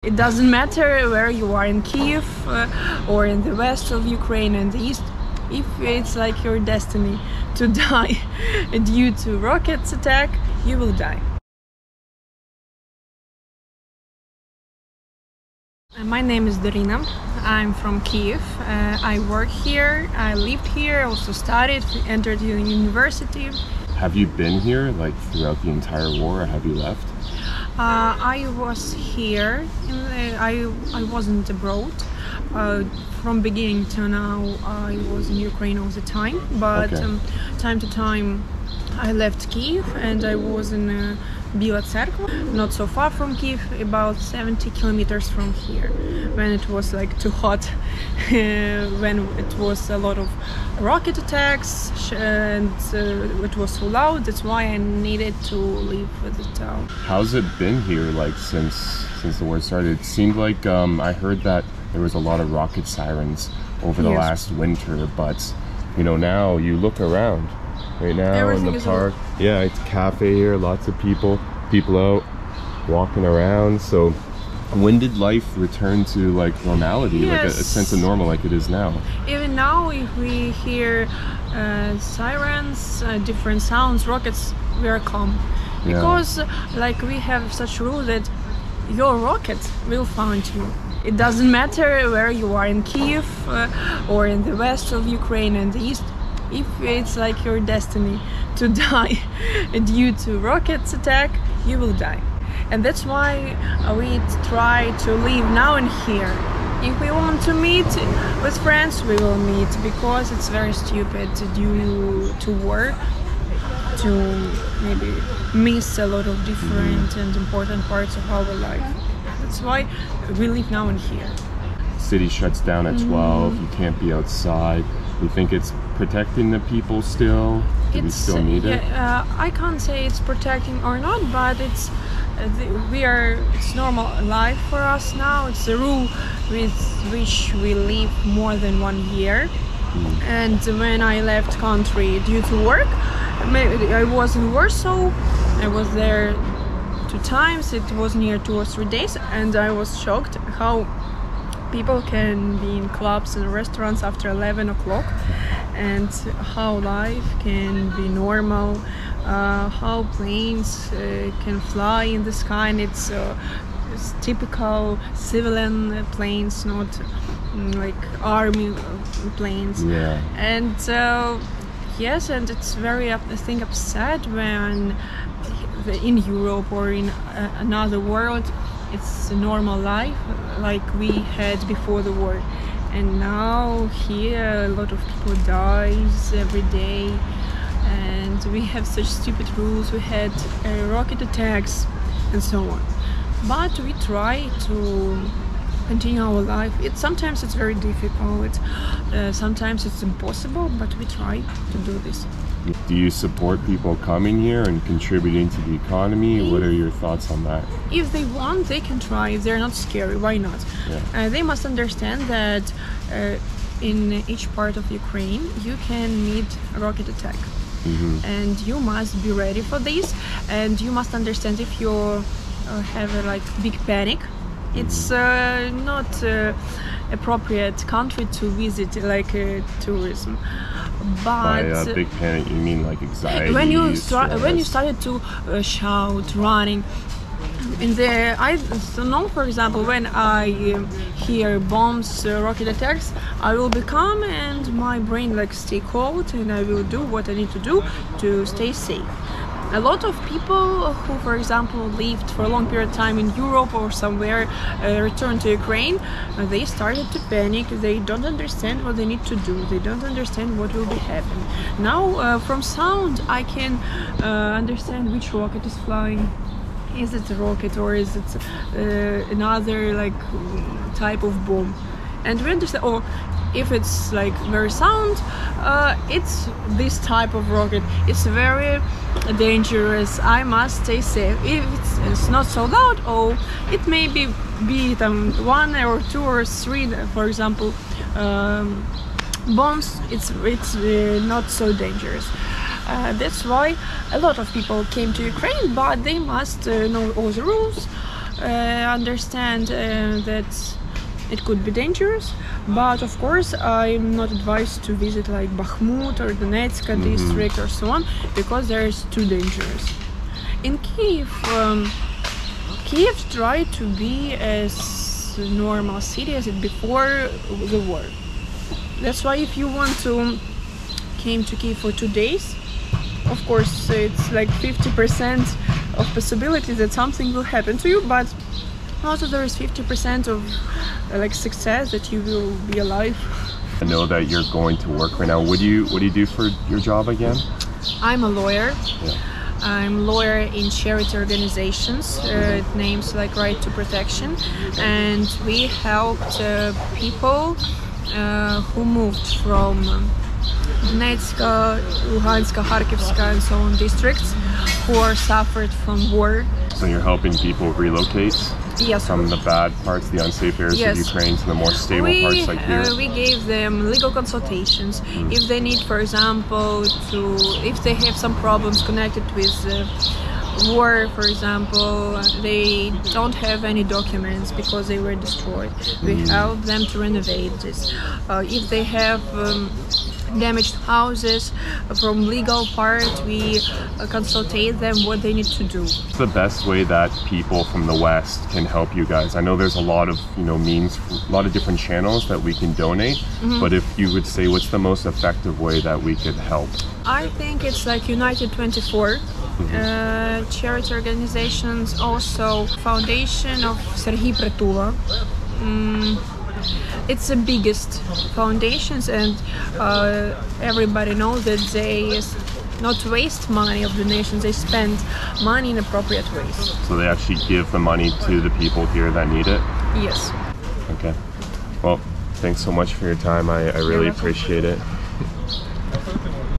It doesn't matter where you are in Kyiv or in the west of Ukraine and the east, if it's like your destiny to die due to rockets attack, you will die. My name is Daryna. I'm from Kyiv. I work here, I lived here, also studied, entered university. Have you been here like throughout the entire war, or have you left? I was here. I wasn't abroad. From beginning to now, I was in Ukraine all the time. But time to time, I left Kyiv and I was in Bila Cerkva, not so far from Kyiv, about 70 kilometers from here, when it was like too hot, when it was a lot of rocket attacks and it was so loud. That's why I needed to leave the town. How's it been here like since the war started? It seemed like I heard that there was a lot of rocket sirens over the last winter, but you know, now you look around right now everything in the park. Yeah, it's a cafe here, lots of people out walking around. So when did life return to like normality, like a sense of normal like it is now? Even now, if we hear sirens, different sounds, rockets, we are calm. Because like we have such rule that your rocket will find you. It doesn't matter where you are in Kyiv or in the west of Ukraine and the east, if it's like your destiny to die due to rockets attack, you will die. And that's why we try to live now and here. If we want to meet with friends, we will meet, because it's very stupid due to war to maybe miss a lot of different and important parts of our life. That's why we live now and here. City shuts down at 12, you can't be outside. You think it's protecting the people still? Do we still need it? I can't say it's protecting or not, but it's normal life for us now. It's a rule with which we live more than 1 year. And when I left country due to work, I was in Warsaw. I was there 2 times. It was near 2 or 3 days, and I was shocked how people can be in clubs and restaurants after 11 o'clock, and how life can be normal, how planes can fly in the sky, and it's typical civilian planes, not like army planes. And yes, and it's very, I think, upset when in Europe or in another world it's a normal life like we had before the war, and now here a lot of people dies every day, and we have such stupid rules. We had rocket attacks and so on, but we try to continue our life. Sometimes it's very difficult, sometimes it's impossible, but we try to do this. Do you support people coming here and contributing to the economy? What are your thoughts on that? If they want, they can try. If they're not scary, why not? They must understand that in each part of Ukraine you can meet a rocket attack. And you must be ready for this, and you must understand if you have a big panic, it's not appropriate country to visit, like tourism. But by big panic, you mean like anxiety? When you started to shout, running, I know, for example, when I hear bombs, rocket attacks, I will be calm and my brain stay cold, and I will do what I need to do to stay safe. A lot of people who, for example, lived for a long period of time in Europe or somewhere, returned to Ukraine, they started to panic. They don't understand what they need to do. They don't understand what will be happening. Now, from sound, I can understand which rocket is flying. Is it a rocket or is it another type of bomb? And we understand. Or if it's very sound, it's this type of rocket. It's very dangerous. I must stay safe. If it's not so loud, or it may be 1 or 2 or 3, for example, bombs. It's not so dangerous. That's why a lot of people came to Ukraine, but they must know all the rules. understand that it could be dangerous, but of course I'm not advised to visit like Bakhmut or Donetsk district or so on, because there is too dangerous. In Kyiv, Kyiv tried to be as normal city as it before the war. That's why if you want to came to Kyiv for 2 days, of course it's like 50% of possibility that something will happen to you, but also there is 50% of like success that you will be alive. I know that you're going to work right now. What do you do for your job again? I'm a lawyer. Yeah. I'm lawyer in charity organizations. It names like Right to Protection, and we helped people who moved from Donetsk, Luhansk, Kharkiv, and so on districts who are suffered from war. So you're helping people relocate? Yes. From the bad parts, the unsafe areas of Ukraine, to the more stable parts like here? We gave them legal consultations. If they need, for example, if they have some problems connected with war, for example, they don't have any documents because they were destroyed. We help them to renovate this. If they have damaged houses, from legal part, we consultate them what they need to do. What's the best way that people from the West can help you guys? I know there's a lot of means, a lot of different channels that we can donate, but if you would say what's the most effective way that we could help? I think it's like United 24 charity organizations, also foundation of Serhiy Pritula. It's the biggest foundations, and everybody knows that they not waste money of donations, they spend money in appropriate ways. So they actually give the money to the people here that need it? Yes. Okay. Well, thanks so much for your time. I really appreciate it.